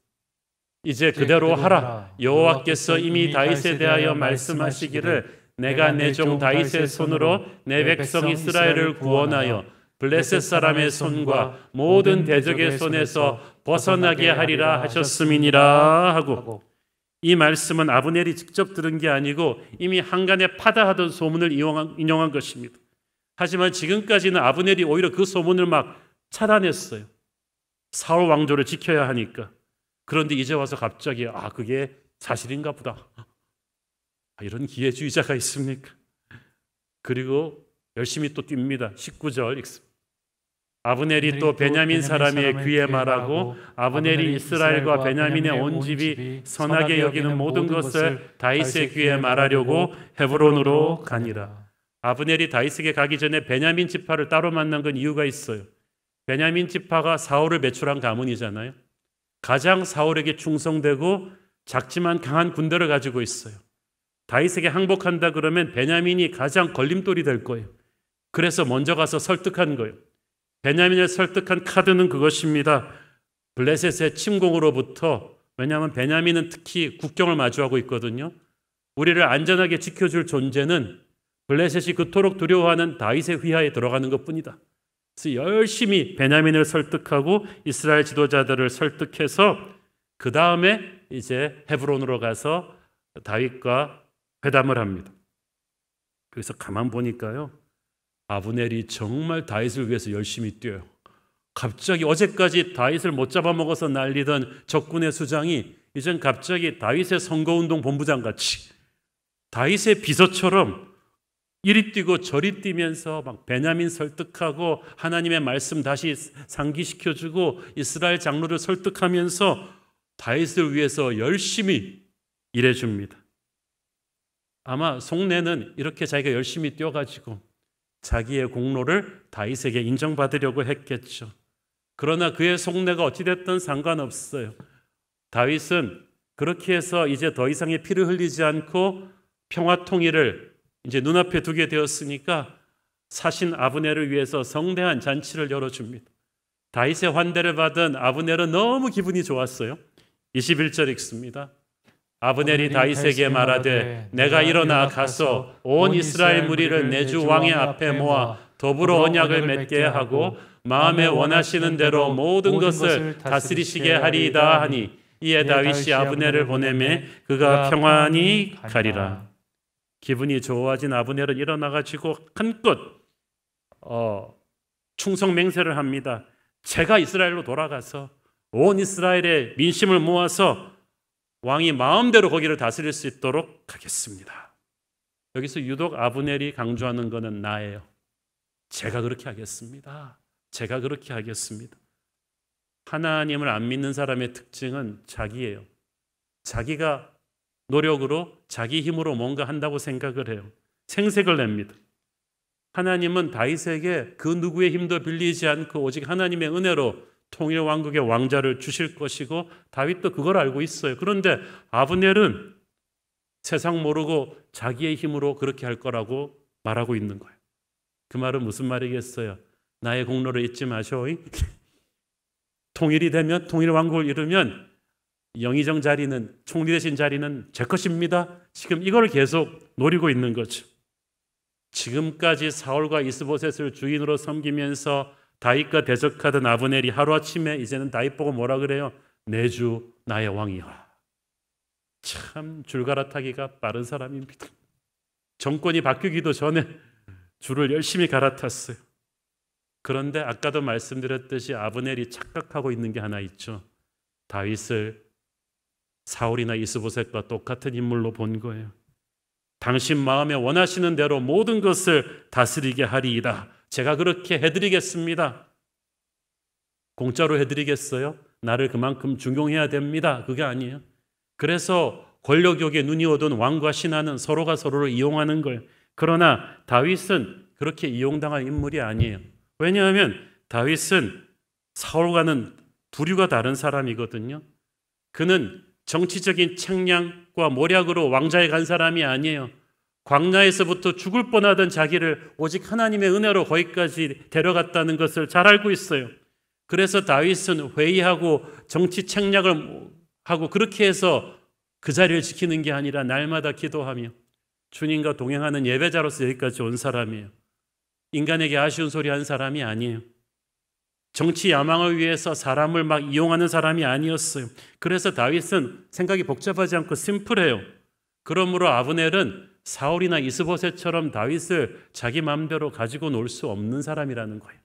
이제 그대로 하라. 여호와께서 이미 다윗에 대하여 말씀하시기를 내가 내 종 다윗의 손으로 내 백성 이스라엘을 구원하여 블레셋 사람의 손과 모든 대적의 손에서 벗어나게 하리라 하셨음이니라 하고, 이 말씀은 아브넬이 직접 들은 게 아니고 이미 한간에 파다하던 소문을 인용한 것입니다. 하지만 지금까지는 아브넬이 오히려 그 소문을 막 차단했어요. 사울 왕조를 지켜야 하니까. 그런데 이제 와서 갑자기 그게 사실인가 보다. 이런 기회주의자가 있습니까? 그리고 열심히 또 뜁니다. 19절 읽습니다. 아브넬이 또 베냐민 사람의 귀에 말하고 아브넬이 이스라엘과 베냐민의 온 집이 선하게 여기는 모든 것을 다윗의 귀에 말하려고 헤브론으로 가니라. 아브넬이 다윗에게 가기 전에 베냐민 지파를 따로 만난 건 이유가 있어요. 베냐민 지파가 사울을 배출한 가문이잖아요. 가장 사울에게 충성되고 작지만 강한 군대를 가지고 있어요. 다윗에게 항복한다 그러면 베냐민이 가장 걸림돌이 될 거예요. 그래서 먼저 가서 설득한 거예요. 베냐민을 설득한 카드는 그것입니다. 블레셋의 침공으로부터, 왜냐하면 베냐민은 특히 국경을 마주하고 있거든요. 우리를 안전하게 지켜줄 존재는 블레셋이 그토록 두려워하는 다윗의 휘하에 들어가는 것뿐이다. 그래서 열심히 베냐민을 설득하고 이스라엘 지도자들을 설득해서 그 다음에 이제 헤브론으로 가서 다윗과 회담을 합니다. 그래서 가만 보니까요, 아브넬이 정말 다윗을 위해서 열심히 뛰어요. 갑자기 어제까지 다윗을 못 잡아먹어서 난리던 적군의 수장이 이젠 갑자기 다윗의 선거운동 본부장 같이 다윗의 비서처럼 이리 뛰고 저리 뛰면서 막 베냐민 설득하고 하나님의 말씀 다시 상기시켜주고 이스라엘 장로를 설득하면서 다윗을 위해서 열심히 일해줍니다. 아마 속내는 이렇게 자기가 열심히 뛰어가지고 자기의 공로를 다윗에게 인정받으려고 했겠죠. 그러나 그의 속내가 어찌됐든 상관없어요. 다윗은 그렇게 해서 이제 더 이상의 피를 흘리지 않고 평화 통일을 이제 눈앞에 두게 되었으니까 사신 아브넬을 위해서 성대한 잔치를 열어줍니다. 다윗의 환대를 받은 아브넬은 너무 기분이 좋았어요. 21절 읽습니다. 아브넬이 다윗에게 말하되 내가 일어나 가서 온 이스라엘 무리를 내 주 왕의 앞에 모아 더불어 언약을 맺게 하고 마음에 원하시는 대로 모든 것을 다스리시게 하리이다 하니, 이에 다윗이 아브넬을 보내매 그가 평안히 가리라. 기분이 좋아진 아브넬은 일어나가지고 한껏 충성 맹세를 합니다. 제가 이스라엘로 돌아가서 온 이스라엘의 민심을 모아서 왕이 마음대로 거기를 다스릴 수 있도록 하겠습니다. 여기서 유독 아브넬이 강조하는 것은 나예요. 제가 그렇게 하겠습니다. 제가 그렇게 하겠습니다. 하나님을 안 믿는 사람의 특징은 자기예요. 자기가 노력으로 자기 힘으로 뭔가 한다고 생각을 해요. 생색을 냅니다. 하나님은 다윗에게 그 누구의 힘도 빌리지 않고 오직 하나님의 은혜로 통일 왕국의 왕자를 주실 것이고 다윗도 그걸 알고 있어요. 그런데 아브넬은 세상 모르고 자기의 힘으로 그렇게 할 거라고 말하고 있는 거예요. 그 말은 무슨 말이겠어요? 나의 공로를 잊지 마셔. 통일이 되면, 통일 왕국을 이루면 영의정 자리는, 총리 되신 자리는 제 것입니다. 지금 이걸 계속 노리고 있는 거죠. 지금까지 사울과 이스보셋을 주인으로 섬기면서 다윗과 대적하던 아브넬이 하루아침에 이제는 다윗 보고 뭐라 그래요? 내 주 나의 왕이야. 참 줄 갈아타기가 빠른 사람입니다. 정권이 바뀌기도 전에 줄을 열심히 갈아탔어요. 그런데 아까도 말씀드렸듯이 아브넬이 착각하고 있는 게 하나 있죠. 다윗을 사울이나 이스보셋과 똑같은 인물로 본 거예요. 당신 마음에 원하시는 대로 모든 것을 다스리게 하리이다. 제가 그렇게 해드리겠습니다. 공짜로 해드리겠어요? 나를 그만큼 중용해야 됩니다. 그게 아니에요. 그래서 권력욕에 눈이 오던 왕과 신하는 서로가 서로를 이용하는 거예요. 그러나 다윗은 그렇게 이용당할 인물이 아니에요. 왜냐하면 다윗은 사울과는 부류가 다른 사람이거든요. 그는 정치적인 책략과 모략으로 왕좌에 간 사람이 아니에요. 광야에서부터 죽을 뻔하던 자기를 오직 하나님의 은혜로 거기까지 데려갔다는 것을 잘 알고 있어요. 그래서 다윗은 회의하고 정치 책략을 하고 그렇게 해서 그 자리를 지키는 게 아니라 날마다 기도하며 주님과 동행하는 예배자로서 여기까지 온 사람이에요. 인간에게 아쉬운 소리 한 사람이 아니에요. 정치 야망을 위해서 사람을 막 이용하는 사람이 아니었어요. 그래서 다윗은 생각이 복잡하지 않고 심플해요. 그러므로 아브넬은 사울이나 이스보셋처럼 다윗을 자기 마음대로 가지고 놀 수 없는 사람이라는 거예요.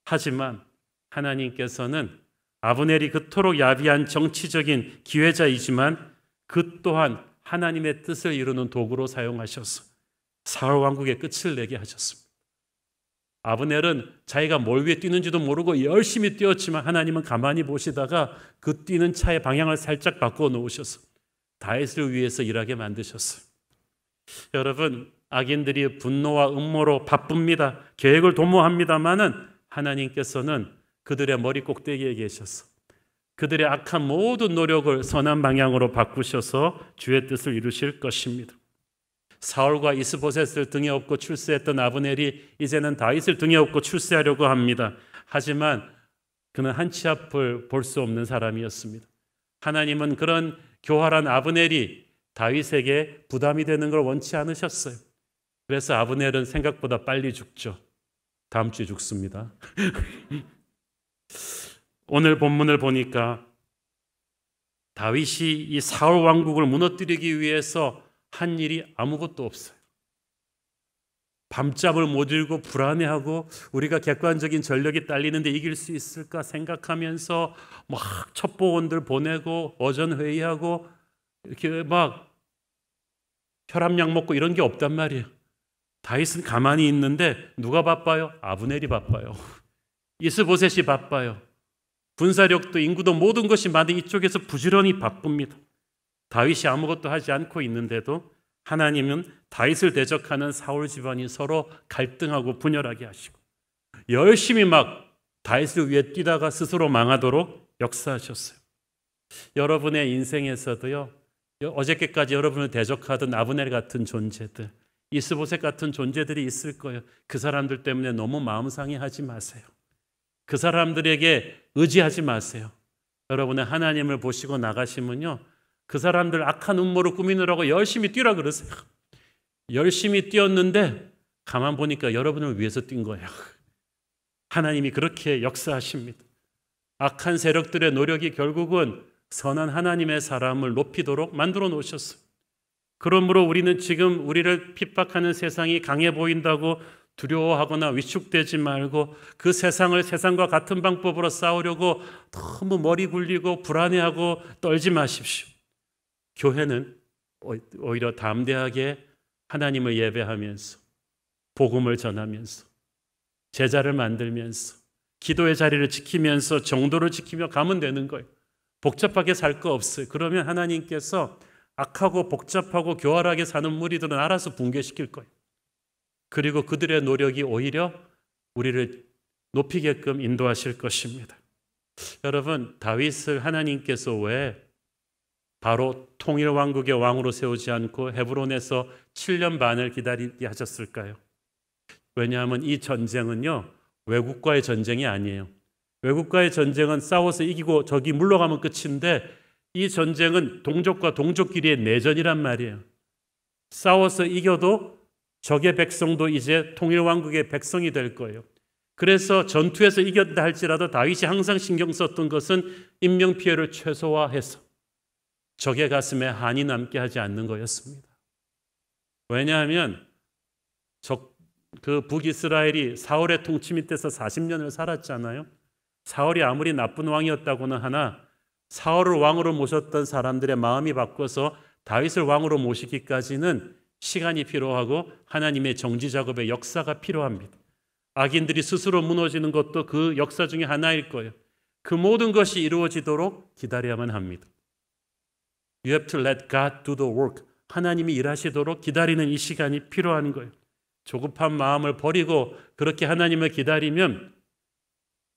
하지만 하나님께서는 아브넬이 그토록 야비한 정치적인 기회자이지만 그 또한 하나님의 뜻을 이루는 도구로 사용하셔서 사울 왕국의 끝을 내게 하셨습니다. 아브넬은 자기가 뭘 위해 뛰는지도 모르고 열심히 뛰었지만 하나님은 가만히 보시다가 그 뛰는 차의 방향을 살짝 바꿔 놓으셔서 다윗을 위해서 일하게 만드셨어요. 여러분, 악인들이 분노와 음모로 바쁩니다. 계획을 도모합니다마는 하나님께서는 그들의 머리 꼭대기에 계셔서 그들의 악한 모든 노력을 선한 방향으로 바꾸셔서 주의 뜻을 이루실 것입니다. 사울과 이스보셋을 등에 업고 출세했던 아브넬이 이제는 다윗을 등에 업고 출세하려고 합니다. 하지만 그는 한 치 앞을 볼 수 없는 사람이었습니다. 하나님은 그런 교활한 아브넬이 다윗에게 부담이 되는 걸 원치 않으셨어요. 그래서 아브넬은 생각보다 빨리 죽죠. 다음 주에 죽습니다. 오늘 본문을 보니까 다윗이 이 사울 왕국을 무너뜨리기 위해서 한 일이 아무것도 없어요. 밤잠을 못 이루고 불안해하고 우리가 객관적인 전력이 딸리는데 이길 수 있을까 생각하면서 막 첩보원들 보내고 어전 회의하고 이렇게 막 혈압약 먹고 이런 게 없단 말이에요. 다윗은 가만히 있는데 누가 바빠요? 아브넬이 바빠요. 이스보셋이 바빠요. 군사력도 인구도 모든 것이 많은 이쪽에서 부지런히 바쁩니다. 다윗이 아무것도 하지 않고 있는데도 하나님은 다윗을 대적하는 사울 집안이 서로 갈등하고 분열하게 하시고 열심히 막 다윗을 위해 뛰다가 스스로 망하도록 역사하셨어요. 여러분의 인생에서도요, 어저께까지 여러분을 대적하던 아브넬 같은 존재들, 이스보셋 같은 존재들이 있을 거예요. 그 사람들 때문에 너무 마음 상해하지 마세요. 그 사람들에게 의지하지 마세요. 여러분의 하나님을 보시고 나가시면요, 그 사람들 악한 음모를 꾸미느라고 열심히 뛰라 그러세요. 열심히 뛰었는데 가만 보니까 여러분을 위해서 뛴 거예요. 하나님이 그렇게 역사하십니다. 악한 세력들의 노력이 결국은 선한 하나님의 사람을 높이도록 만들어 놓으셨어요. 그러므로 우리는 지금 우리를 핍박하는 세상이 강해 보인다고 두려워하거나 위축되지 말고 그 세상을 세상과 같은 방법으로 싸우려고 너무 머리 굴리고 불안해하고 떨지 마십시오. 교회는 오히려 담대하게 하나님을 예배하면서 복음을 전하면서 제자를 만들면서 기도의 자리를 지키면서 정도를 지키며 가면 되는 거예요. 복잡하게 살 거 없어요. 그러면 하나님께서 악하고 복잡하고 교활하게 사는 무리들은 알아서 붕괴시킬 거예요. 그리고 그들의 노력이 오히려 우리를 높이게끔 인도하실 것입니다. 여러분, 다윗을 하나님께서 왜 바로 통일 왕국의 왕으로 세우지 않고 헤브론에서 7년 반을 기다리게 하셨을까요? 왜냐하면 이 전쟁은요, 외국과의 전쟁이 아니에요. 외국과의 전쟁은 싸워서 이기고 저기 물러가면 끝인데 이 전쟁은 동족과 동족끼리의 내전이란 말이에요. 싸워서 이겨도 적의 백성도 이제 통일왕국의 백성이 될 거예요. 그래서 전투에서 이겼다 할지라도 다윗이 항상 신경 썼던 것은 인명피해를 최소화해서 적의 가슴에 한이 남게 하지 않는 거였습니다. 왜냐하면 그 북이스라엘이 사울의 통치 밑에서 40년을 살았잖아요. 사울이 아무리 나쁜 왕이었다고는 하나 사울을 왕으로 모셨던 사람들의 마음이 바뀌어서 다윗을 왕으로 모시기까지는 시간이 필요하고 하나님의 정지 작업의 역사가 필요합니다. 악인들이 스스로 무너지는 것도 그 역사 중에 하나일 거예요. 그 모든 것이 이루어지도록 기다려야만 합니다. You have to let God do the work. 하나님이 일하시도록 기다리는 이 시간이 필요한 거예요. 조급한 마음을 버리고 그렇게 하나님을 기다리면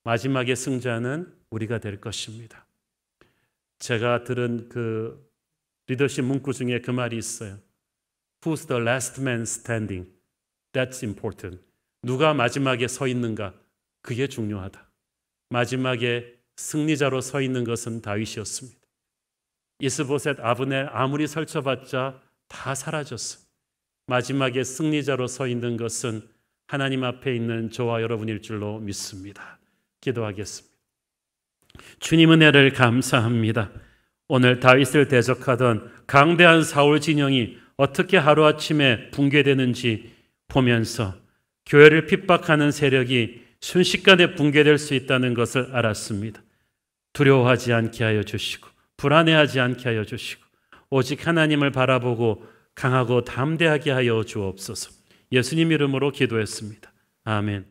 마지막에 승자는 우리가 될 것입니다. 제가 들은 그 리더십 문구 중에 그 말이 있어요. Who's the last man standing? That's important. 누가 마지막에 서 있는가? 그게 중요하다. 마지막에 승리자로 서 있는 것은 다윗이었습니다. 이스보셋, 아브넬 아무리 설쳐봤자 다 사라졌어. 마지막에 승리자로 서 있는 것은 하나님 앞에 있는 저와 여러분일 줄로 믿습니다. 기도하겠습니다. 주님 은혜를 감사합니다. 오늘 다윗을 대적하던 강대한 사울 진영이 어떻게 하루아침에 붕괴되는지 보면서 교회를 핍박하는 세력이 순식간에 붕괴될 수 있다는 것을 알았습니다. 두려워하지 않게 하여 주시고 불안해하지 않게 하여 주시고 오직 하나님을 바라보고 강하고 담대하게 하여 주옵소서. 예수님 이름으로 기도했습니다. 아멘.